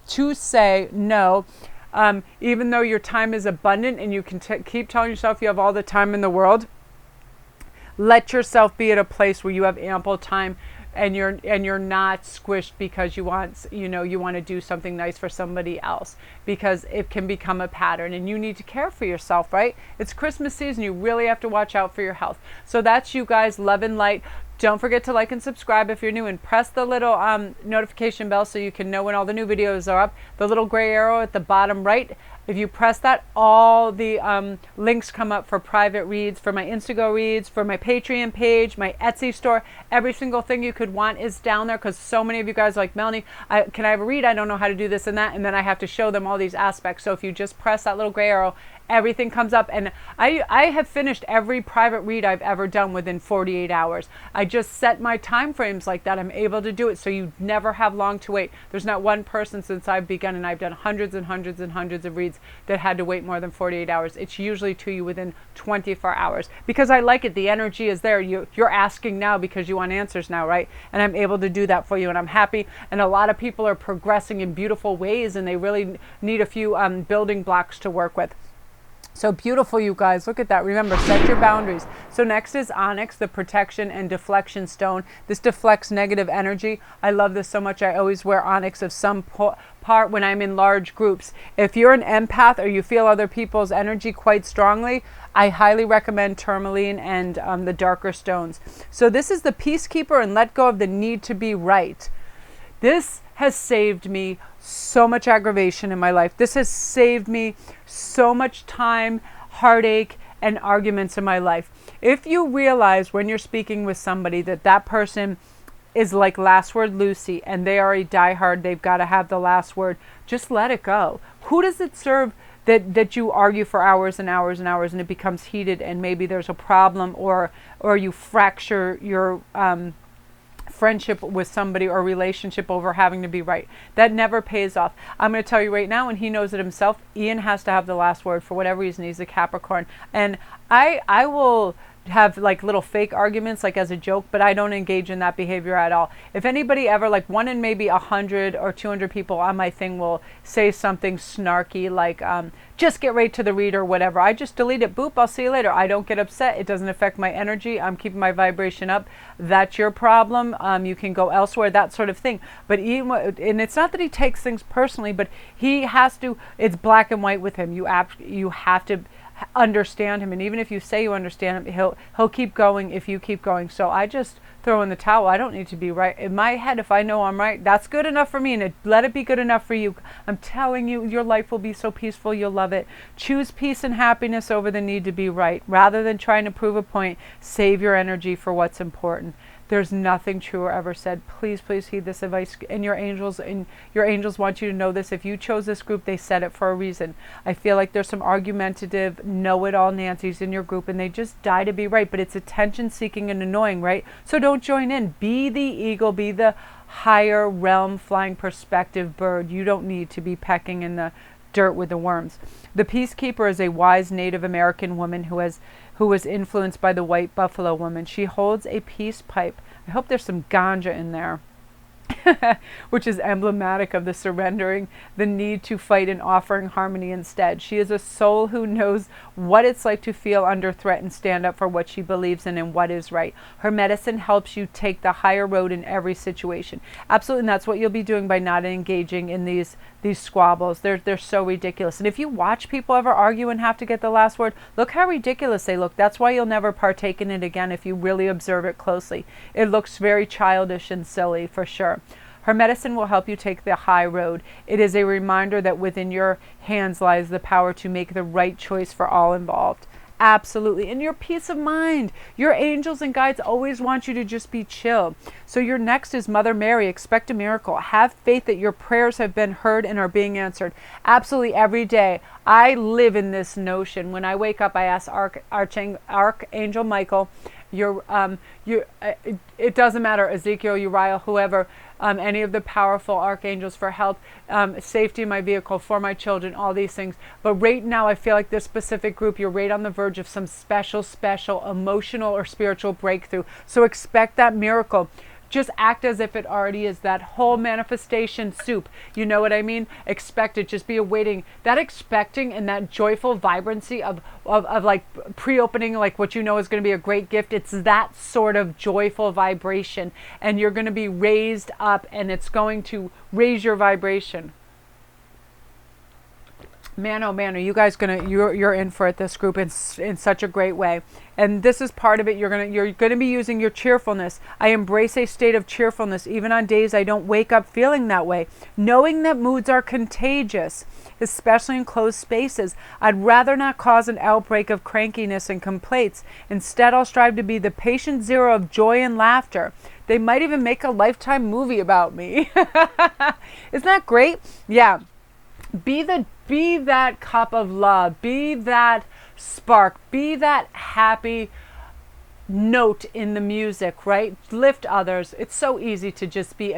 to say no. Even though your time is abundant and you can keep telling yourself you have all the time in the world, let yourself be at a place where you have ample time and you're not squished because you want to do something nice for somebody else, because it can become a pattern and you need to care for yourself, right? It's Christmas season. You really have to watch out for your health. So that's you guys. Love and light. Don't forget to like and subscribe if you're new, and press the little notification bell so you can know when all the new videos are up. The little gray arrow at the bottom right, if you press that, all the links come up for private reads, for my Instantgo reads, for my Patreon page, my Etsy store. Every single thing you could want is down there, because so many of you guys are like, Melanie, can I have a read? I don't know how to do this and that. And then I have to show them all these aspects. So if you just press that little gray arrow, everything comes up. And I have finished every private read I've ever done within 48 hours. I just set my time frames like that. I'm able to do it, so you never have long to wait. There's not one person since I've begun, and I've done hundreds and hundreds and hundreds of reads, that had to wait more than 48 hours. It's usually to you within 24 hours, because I like it. The energy is there. You're asking now because you want answers now, right? And I'm able to do that for you, and I'm happy. And a lot of people are progressing in beautiful ways, and they really need a few building blocks to work with. So beautiful, you guys. Look at that. Remember, set your boundaries. So next is Onyx, the protection and deflection stone. This deflects negative energy. I love this so much. I always wear Onyx of some part when I'm in large groups. If you're an empath or you feel other people's energy quite strongly, I highly recommend tourmaline and the darker stones. So this is the peacekeeper, and let go of the need to be right. This has saved me so much aggravation in my life. This has saved me so much time, heartache, and arguments in my life. If you realize when you're speaking with somebody that that person is like last word Lucy, and they are a diehard, they've got to have the last word, just let it go. Who does it serve that you argue for hours and hours and hours, and it becomes heated, and maybe there's a problem, or you fracture your friendship with somebody or relationship over having to be right? That never pays off. I'm going to tell you right now, and he knows it himself, Ian has to have the last word for whatever reason. He's a Capricorn, and I will have like little fake arguments, like as a joke, but I don't engage in that behavior at all. If anybody ever, like one in maybe 100 or 200 people on my thing will say something snarky like just get right to the read or whatever, I just delete it. Boop, I'll see you later. I don't get upset. It doesn't affect my energy. I'm keeping my vibration up. That's your problem. You can go elsewhere, that sort of thing. But Ian, and it's not that he takes things personally, but he has to, it's black and white with him. You have to understand him, and even if you say you understand him, he'll keep going if you keep going. So I just throw in the towel. I don't need to be right. In my head, if I know I'm right, that's good enough for me, and let it be good enough for you. I'm telling you, your life will be so peaceful. You'll love it. Choose peace and happiness over the need to be right. Rather than trying to prove a point, save your energy for what's important. There's nothing truer ever said. Please, please heed this advice. And your angels want you to know this. If you chose this group, they said it for a reason. I feel like there's some argumentative, know-it-all Nancy's in your group, and they just die to be right. But it's attention-seeking and annoying, right? So don't join in. Be the eagle. Be the higher realm flying perspective bird. You don't need to be pecking in the dirt with the worms. The peacekeeper is a wise Native American woman who was influenced by the white buffalo woman. She holds a peace pipe. I hope there's some ganja in there. Which is emblematic of the surrendering, the need to fight and offering harmony instead. She is a soul who knows what it's like to feel under threat and stand up for what she believes in and what is right. Her medicine helps you take the higher road in every situation. Absolutely, and that's what you'll be doing by not engaging in these squabbles. They're so ridiculous. And if you watch people ever argue and have to get the last word, look how ridiculous they look. That's why you'll never partake in it again if you really observe it closely. It looks very childish and silly for sure. Her medicine will help you take the high road. It is a reminder that within your hands lies the power to make the right choice for all involved. Absolutely. And your peace of mind. Your angels and guides always want you to just be chill. So your next is Mother Mary. Expect a miracle. Have faith that your prayers have been heard and are being answered. Absolutely every day. I live in this notion. When I wake up, I ask Archangel Michael, it doesn't matter, Ezekiel, Uriah, whoever, any of the powerful archangels for help, safety in my vehicle, for my children, all these things. But right now, I feel like this specific group, you're right on the verge of some special emotional or spiritual breakthrough. So expect that miracle. Just act as if it already is. That whole manifestation soup. You know what I mean? Expect it. Just be awaiting. That expecting and that joyful vibrancy of like pre-opening, like what you know is going to be a great gift. It's that sort of joyful vibration. And you're going to be raised up, and it's going to raise your vibration. Man, oh man, are you guys you're in for it, this group, in such a great way. And this is part of it. You're gonna be using your cheerfulness. I embrace a state of cheerfulness even on days I don't wake up feeling that way. Knowing that moods are contagious, especially in closed spaces, I'd rather not cause an outbreak of crankiness and complaints. Instead, I'll strive to be the patient zero of joy and laughter. They might even make a Lifetime movie about me. Isn't that great? Yeah. Be the be that cup of love, be that spark, be that happy note in the music, right? Lift others. It's so easy to just be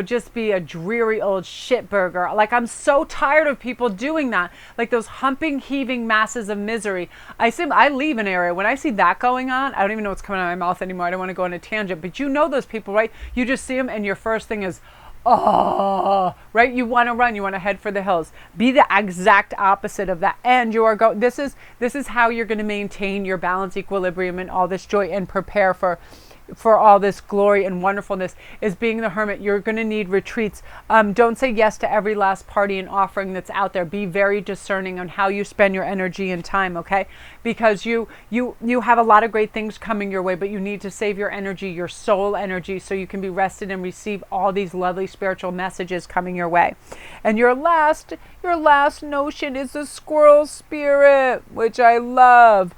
just be a dreary old shitburger. Like, I'm so tired of people doing that. Like those humping, heaving masses of misery. I leave an area when I see that going on. I don't even know what's coming out of my mouth anymore. I don't want to go on a tangent, but you know those people, right? You just see them and your first thing is, oh, right? You want to run, you want to head for the hills. Be the exact opposite of that. And you are this is how you're going to maintain your balance, equilibrium, and all this joy, and prepare for all this glory and wonderfulness, is being the hermit. You're going to need retreats. Don't say yes to every last party and offering that's out there. Be very discerning on how you spend your energy and time, okay? Because you have a lot of great things coming your way, but you need to save your energy, your soul energy, so you can be rested and receive all these lovely spiritual messages coming your way. And your last notion is the squirrel spirit, which I love.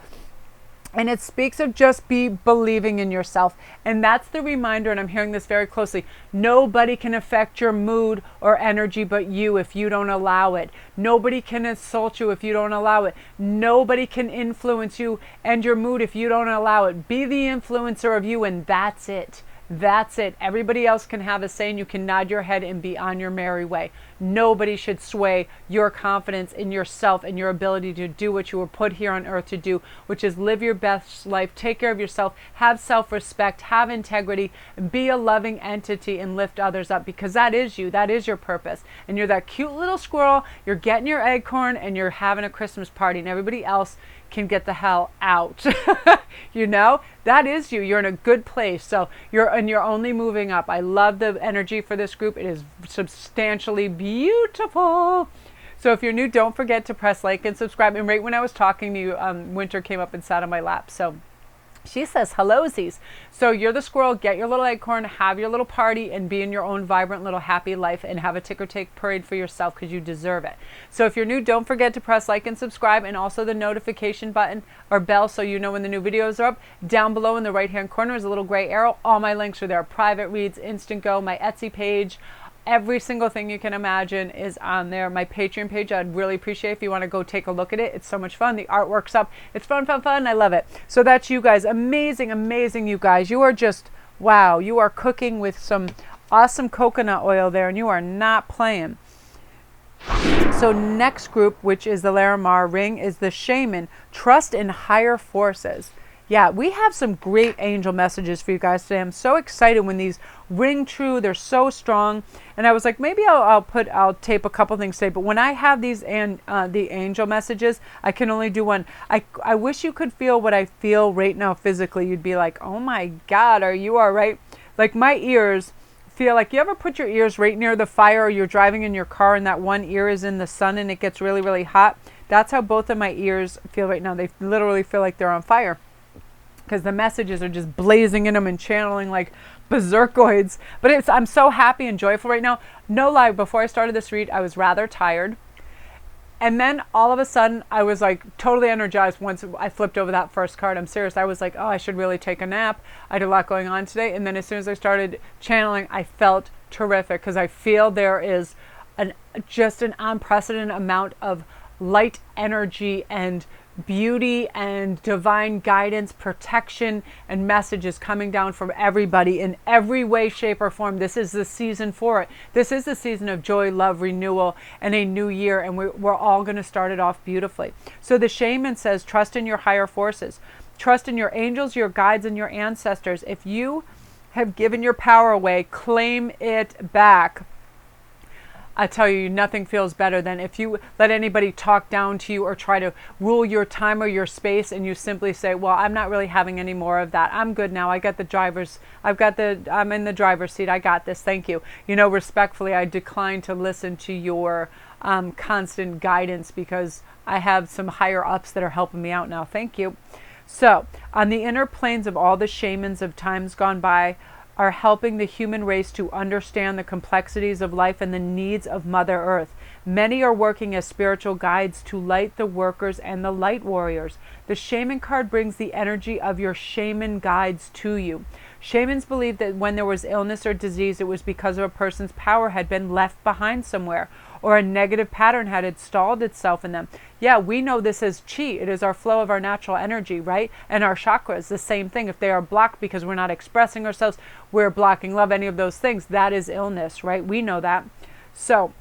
And it speaks of just believing in yourself. And that's the reminder, and I'm hearing this very closely. Nobody can affect your mood or energy but you if you don't allow it. Nobody can insult you if you don't allow it. Nobody can influence you and your mood if you don't allow it. Be the influencer of you, and that's it. That's it. Everybody else can have a say, and you can nod your head and be on your merry way. Nobody should sway your confidence in yourself and your ability to do what you were put here on earth to do, which is live your best life, take care of yourself, have self-respect, have integrity, be a loving entity, and lift others up, because that is you. That is your purpose. And you're that cute little squirrel, you're getting your acorn, and you're having a Christmas party, and everybody else can get the hell out. You know, that is you. You're in a good place. So you're only moving up. I love the energy for this group. It is substantially beautiful. So if you're new, don't forget to press like and subscribe. And right when I was talking to you, Winter came up and sat on my lap. So she says, hellosies. So you're the squirrel, get your little acorn, have your little party, and be in your own vibrant little happy life, and have a ticker tape parade for yourself, because you deserve it. So if you're new, don't forget to press like and subscribe, and also the notification button or bell so you know when the new videos are up. Down below in the right hand corner is a little gray arrow. All my links are there. Private reads, Instantgo, my Etsy page. Every single thing you can imagine is on there. My Patreon page, I'd really appreciate if you want to go take a look at it. It's so much fun. The artwork's up. It's fun, fun, fun. I love it. So that's you guys. Amazing, amazing, you guys. You are just, wow. You are cooking with some awesome coconut oil there, and you are not playing. So next group, which is the Larimar ring, is the shaman. Trust in higher forces. Yeah, we have some great angel messages for you guys today. I'm so excited when these ring true. They're so strong. And I was like, maybe I'll tape a couple things today. But when I have these the angel messages, I can only do one. I wish you could feel what I feel right now physically. You'd be like, oh my God, are you all right? Like, my ears feel like, you ever put your ears right near the fire, or you're driving in your car and that one ear is in the sun and it gets really, really hot? That's how both of my ears feel right now. They literally feel like they're on fire, because the messages are just blazing in them and channeling like berserkoids. But I'm so happy and joyful right now. No lie, before I started this read, I was rather tired. And then all of a sudden, I was like totally energized once I flipped over that first card. I'm serious. I was like, oh, I should really take a nap. I had a lot going on today. And then as soon as I started channeling, I felt terrific, because I feel there is just an unprecedented amount of light energy and beauty and divine guidance, protection, and messages coming down from everybody in every way, shape, or form. This is the season for it. This is the season of joy, love, renewal, and a new year, and we're all going to start it off beautifully. So the shaman says, trust in your higher forces. Trust in your angels, your guides, and your ancestors. If you have given your power away, claim it back. I tell you, nothing feels better than if you let anybody talk down to you or try to rule your time or your space, and you simply say, well, I'm not really having any more of that. I'm good now. I'm in the driver's seat. I got this. Thank you. You know, respectfully, I decline to listen to your constant guidance, because I have some higher ups that are helping me out now. Thank you. So on the inner planes of all the shamans of times gone by, are helping the human race to understand the complexities of life and the needs of Mother Earth. Many are working as spiritual guides to light the workers and the light warriors. The shaman card brings the energy of your shaman guides to you. Shamans believed that when there was illness or disease, it was because of a person's power had been left behind somewhere, or a negative pattern had installed itself in them. Yeah, we know this as chi. It is our flow of our natural energy, right? And our chakras, the same thing. If they are blocked because we're not expressing ourselves, we're blocking love, any of those things, that is illness, right? We know that. So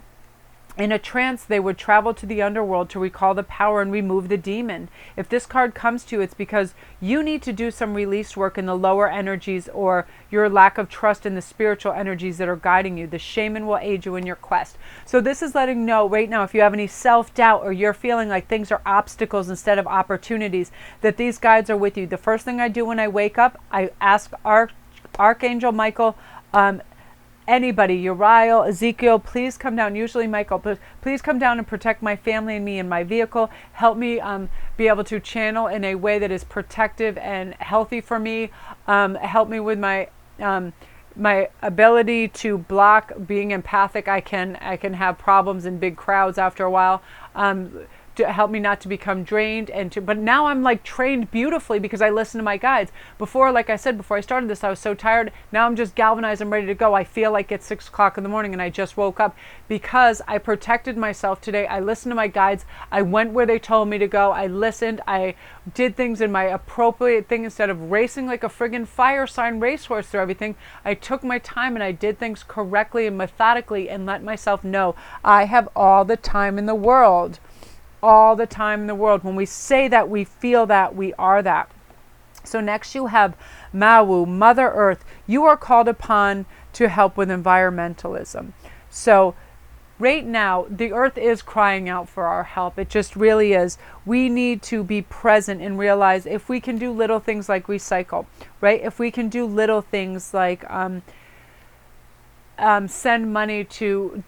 in a trance, they would travel to the underworld to recall the power and remove the demon. If this card comes to you, it's because you need to do some release work in the lower energies, or your lack of trust in the spiritual energies that are guiding you. The shaman will aid you in your quest. So this is letting you know right now, if you have any self-doubt or you're feeling like things are obstacles instead of opportunities, that these guides are with you. The first thing I do when I wake up, I ask Archangel Michael, anybody, Uriel, Ezekiel, please come down. Usually Michael, but please come down and protect my family and me and my vehicle. Help me be able to channel in a way that is protective and healthy for me. Help me with my my ability to block being empathic. I can have problems in big crowds after a while. To help me not to become drained, but now I'm like trained beautifully because I listen to my guides. Before, like I said, before I started this, I was so tired. Now I'm just galvanized. I'm ready to go. I feel like it's 6 o'clock in the morning and I just woke up because I protected myself today. I listened to my guides. I went where they told me to go. I listened. I did things in my appropriate thing instead of racing like a friggin' fire sign racehorse through everything. I took my time and I did things correctly and methodically and let myself know I have all the time in the world. All the time in the world. When we say that, we feel that, we are that. So next you have Malu, Mother Earth. You are called upon to help with environmentalism. So right now, the earth is crying out for our help. It just really is. We need to be present and realize if we can do little things like recycle, right? If we can do little things like send money to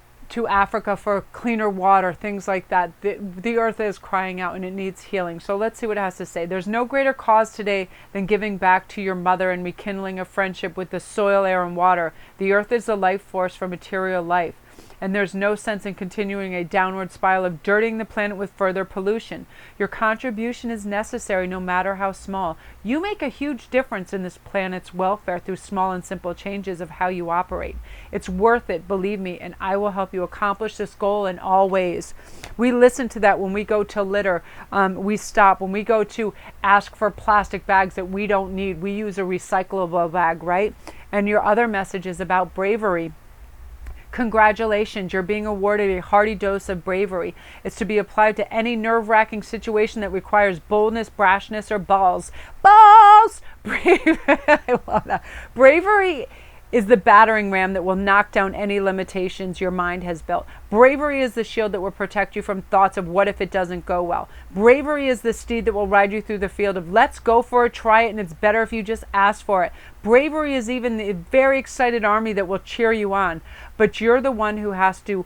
Africa for cleaner water, things like that. The earth is crying out and it needs healing. So let's see what it has to say. There's no greater cause today than giving back to your mother and rekindling a friendship with the soil, air, and water. The earth is the life force for material life. And there's no sense in continuing a downward spiral of dirtying the planet with further pollution. Your contribution is necessary no matter how small. You make a huge difference in this planet's welfare through small and simple changes of how you operate. It's worth it, believe me, and I will help you accomplish this goal in all ways. We listen to that when we go to litter. We stop. When we go to ask for plastic bags that we don't need, we use a recyclable bag, right? And your other message is about bravery. Congratulations, you're being awarded a hearty dose of bravery. It's to be applied to any nerve-wracking situation that requires boldness, brashness, or balls. Balls! I love that. Bravery is the battering ram that will knock down any limitations your mind has built. Bravery is the shield that will protect you from thoughts of what if it doesn't go well. Bravery is the steed that will ride you through the field of let's go for it, try it, and it's better if you just ask for it. Bravery is even the very excited army that will cheer you on. But you're the one who has to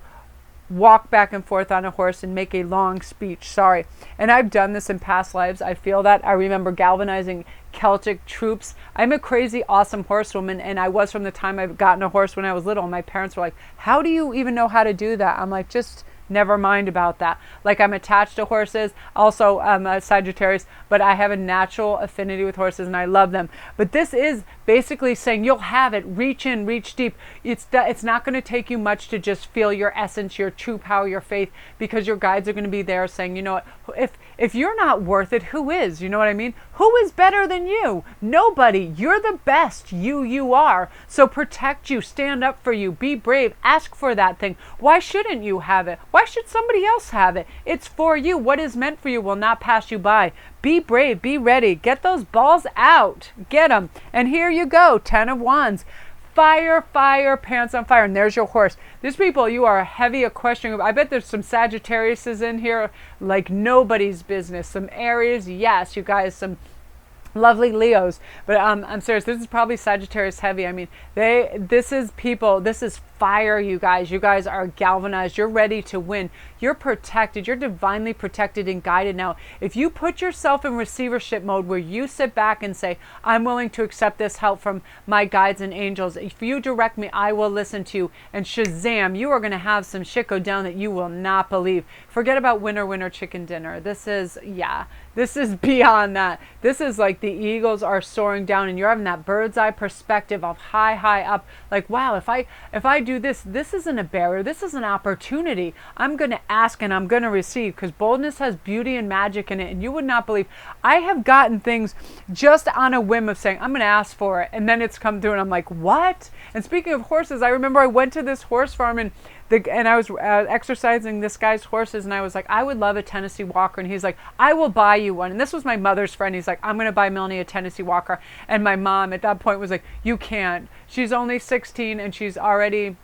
walk back and forth on a horse and make a long speech. Sorry. And I've done this in past lives. I feel that. I remember galvanizing Celtic troops. I'm a crazy, awesome horsewoman, and I was from the time I've gotten a horse when I was little. And my parents were like, how do you even know how to do that? I'm like, just never mind about that. Like, I'm attached to horses. Also, I'm a Sagittarius, but I have a natural affinity with horses and I love them. But this is basically saying you'll have it. Reach in, reach deep. It's not going to take you much to just feel your essence, your true power, your faith, because your guides are going to be there saying, you know what, if you're not worth it, who is? You know what I mean? Who is better than you? Nobody. You're the best. You are. So protect you. Stand up for you. Be brave. Ask for that thing. Why shouldn't you have it? Why should somebody else have it? It's for you. What is meant for you will not pass you by. Be brave. Be ready. Get those balls out. Get them. And here you go. 10 of Wands. Fire, fire, pants on fire. And there's your horse. These people, you are heavy equestrian. I bet there's some Sagittariuses in here like nobody's business. Some Aries, yes, you guys, some lovely Leos. But I'm serious, this is probably Sagittarius heavy. I mean, this is people, this is fire, you guys. You guys are galvanized. You're ready to win. You're protected. You're divinely protected and guided now. If you put yourself in receivership mode where you sit back and say, I'm willing to accept this help from my guides and angels. If you direct me, I will listen to you. And shazam, you are going to have some shit go down that you will not believe. Forget about winner, winner, chicken dinner. This is, yeah, This is beyond that. This is like the eagles are soaring down and you're having that bird's eye perspective of high, high up. Like, wow, if I do this, this isn't a barrier. This is an opportunity. I'm going to ask and I'm going to receive, because boldness has beauty and magic in it. And you would not believe, I have gotten things just on a whim of saying, I'm going to ask for it. And then it's come through and I'm like, what? And speaking of horses, I remember I went to this horse farm and I was exercising this guy's horses, and I was like, I would love a Tennessee Walker. And he's like, I will buy you one. And this was my mother's friend. He's like, I'm going to buy Melanie a Tennessee Walker. And my mom at that point was like, you can't. She's only 16 and she's already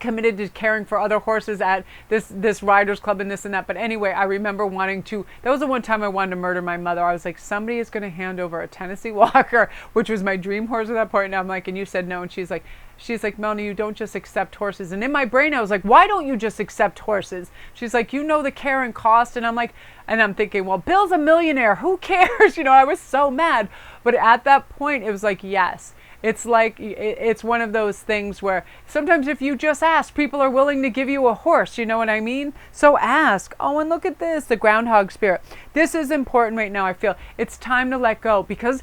committed to caring for other horses at this riders club and this and that. But anyway, I remember wanting to, that was the one time I wanted to murder my mother. I was like, somebody is going to hand over a Tennessee Walker, which was my dream horse at that point. And I'm like, and you said no. And she's like, Melanie, you don't just accept horses. And in my brain, I was like, why don't you just accept horses? She's like, you know the care and cost. And I'm like, and I'm thinking, well, Bill's a millionaire. Who cares? You know, I was so mad. But at that point, it was like, yes. It's like, it's one of those things where sometimes if you just ask, people are willing to give you a horse. You know what I mean? So ask. Oh, and look at this, the groundhog spirit. This is important right now. I feel it's time to let go, because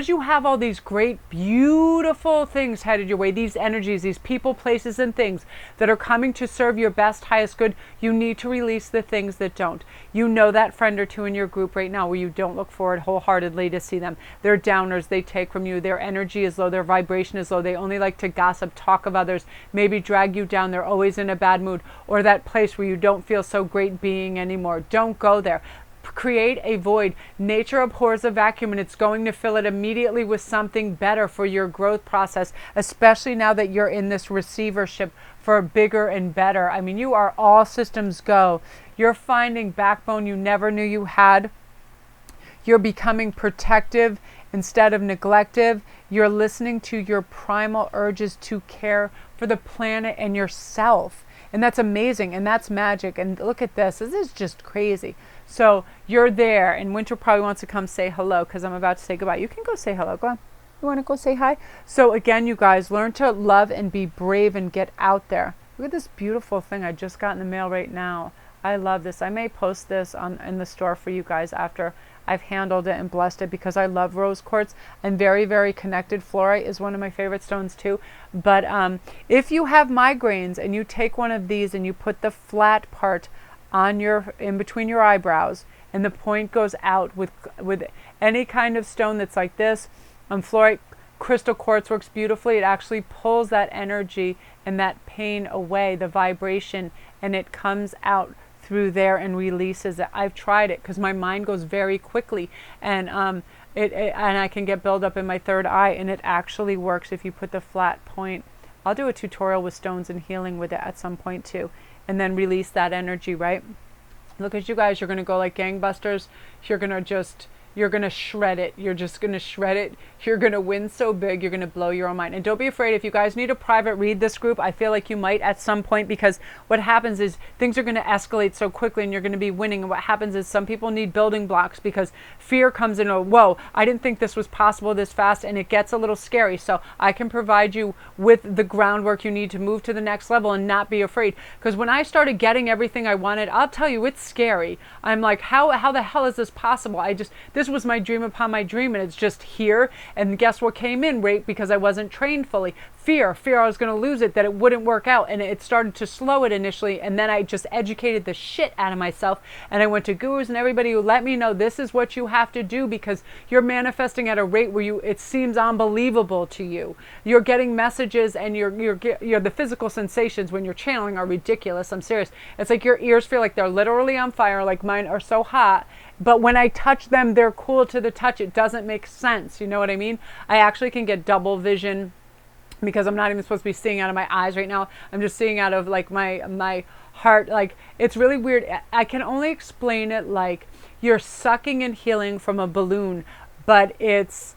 you have all these great, beautiful things headed your way, these energies, these people, places, and things that are coming to serve your best, highest good. You need to release the things that don't. You know that friend or two in your group right now where you don't look forward wholeheartedly to see them. They're downers. They take from you. Their energy is low. Their vibration is low. They only like to gossip, talk of others, maybe drag you down. They're always in a bad mood, or that place where you don't feel so great being anymore. Don't go there. Create a void. Nature abhors a vacuum, and it's going to fill it immediately with something better for your growth process, especially now that you're in this receivership for bigger and better. I mean, you are all systems go. You're finding backbone you never knew you had. You're becoming protective instead of neglective. You're listening to your primal urges to care for the planet and yourself. And that's amazing. And that's magic. And look at this. This is just crazy. So you're there. And Winter probably wants to come say hello, because I'm about to say goodbye. You can go say hello. Go on. You want to go say hi? So again, you guys, learn to love and be brave and get out there. Look at this beautiful thing I just got in the mail right now. I love this. I may post this in the store for you guys after I've handled it and blessed it, because I love rose quartz. I'm very, very connected. Fluorite is one of my favorite stones too. But if you have migraines and you take one of these and you put the flat part on in between your eyebrows, and the point goes out with any kind of stone that's like this, fluorite crystal quartz works beautifully. It actually pulls that energy and that pain away, the vibration, and it comes out through there and releases it. I've tried it because my mind goes very quickly, and and I can get buildup in my third eye, and it actually works if you put the flat point. I'll do a tutorial with stones and healing with it at some point too, and then release that energy, right? Look at you guys, you're going to go like gangbusters. You're going to shred it. You're just going to shred it. You're going to win so big. You're going to blow your own mind. And don't be afraid. If you guys need a private read this group, I feel like you might at some point, because what happens is things are going to escalate so quickly and you're going to be winning. And what happens is some people need building blocks, because fear comes in. Oh, whoa, I didn't think this was possible this fast. And it gets a little scary. So I can provide you with the groundwork you need to move to the next level and not be afraid. Because when I started getting everything I wanted, I'll tell you, it's scary. I'm like, how the hell is this possible? This was my dream upon my dream, and it's just here. And guess what came in, right? Because I wasn't trained fully. Fear I was going to lose it, that it wouldn't work out, and it started to slow it initially, and then I just educated the shit out of myself, and I went to gurus and everybody who let me know this is what you have to do, because you're manifesting at a rate where it seems unbelievable to you. You're getting messages, and you're the physical sensations when you're channeling are ridiculous. I'm serious. It's like your ears feel like they're literally on fire, like mine are so hot. But when I touch them, they're cool to the touch. It doesn't make sense. You know what I mean? I actually can get double vision, because I'm not even supposed to be seeing out of my eyes right now. I'm just seeing out of like my heart. Like, it's really weird. I can only explain it like you're sucking and healing from a balloon, but it's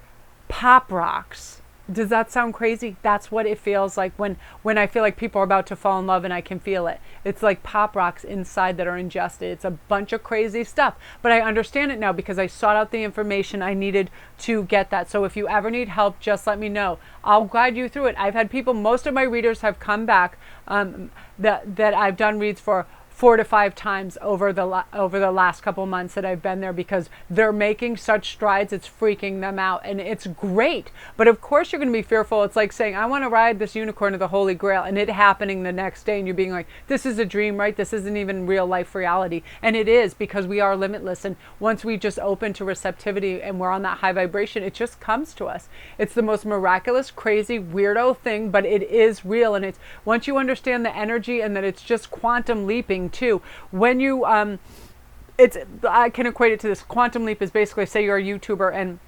pop rocks. Does that sound crazy? That's what it feels like when I feel like people are about to fall in love and I can feel it. It's like pop rocks inside that are ingested. It's a bunch of crazy stuff. But I understand it now because I sought out the information I needed to get that. So if you ever need help, just let me know. I'll guide you through it. I've had people, most of my readers have come back that I've done reads for 4 to 5 times over the last couple months that I've been there, because they're making such strides. It's freaking them out, and it's great. But of course you're going to be fearful. It's like saying, I want to ride this unicorn to the Holy Grail, and it happening the next day, and you're being like, this is a dream, right? This isn't even real life reality. And it is, because we are limitless, and once we just open to receptivity and we're on that high vibration, it just comes to us. It's the most miraculous, crazy, weirdo thing, but it is real. And it's, once you understand the energy and that it's just quantum leaping too, when you I can equate it to this. Quantum leap is basically, say you're a YouTuber and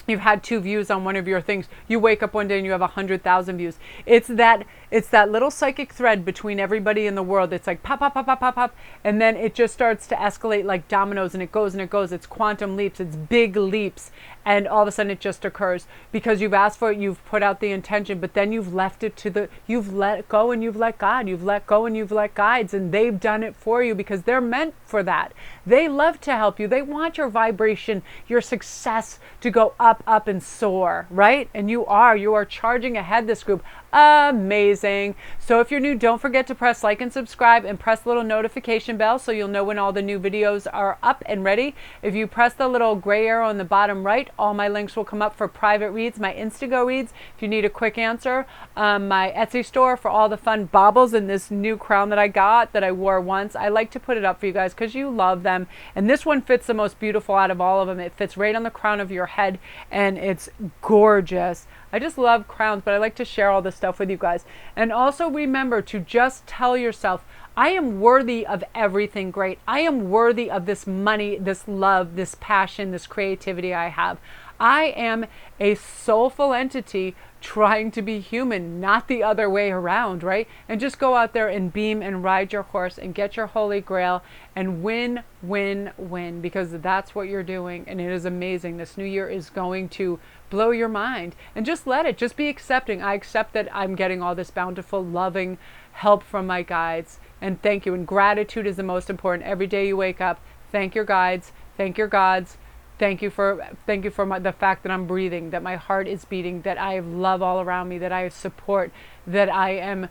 you've had 2 views on one of your things. You wake up one day and you have 100,000 views. It's that little psychic thread between everybody in the world. It's like pop, pop, pop, pop, pop, pop. And then it just starts to escalate like dominoes, and it goes and it goes. It's quantum leaps. It's big leaps. And all of a sudden it just occurs because you've asked for it. You've put out the intention, but then you've left it to you've let go and you've let God. You've let go and you've let guides, and they've done it for you because they're meant for that. They love to help you. They want your vibration, your success to go up, up and soar, right? And you are charging ahead, this group. Amazing. So if you're new, don't forget to press like and subscribe, and press the little notification bell so you'll know when all the new videos are up and ready. If you press the little gray arrow on the bottom right, all my links will come up for private reads, my Instantgo reads, if you need a quick answer, my Etsy store for all the fun baubles, and this new crown that I got that I wore once. I like to put it up for you guys because you love them. And this one fits the most beautiful out of all of them. It fits right on the crown of your head, and it's gorgeous. I just love crowns, but I like to share all this stuff with you guys. And also remember to just tell yourself, I am worthy of everything great. I am worthy of this money, this love, this passion, this creativity I have. I am a soulful entity trying to be human, not the other way around, right? And just go out there and beam and ride your horse and get your holy grail and win, win, win, because that's what you're doing. And it is amazing. This new year is going to blow your mind, and just let it, just be accepting. I accept that I'm getting all this bountiful, loving help from my guides, and thank you. And gratitude is the most important. Every day you wake up, thank your guides, thank your gods. Thank you for the fact that I'm breathing, that my heart is beating, that I have love all around me, that I have support, that I am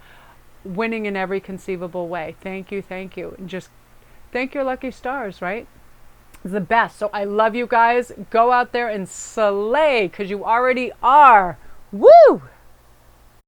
winning in every conceivable way. Thank you, thank you. And just thank your lucky stars, right? It's the best. So I love you guys. Go out there and slay, because you already are. Woo!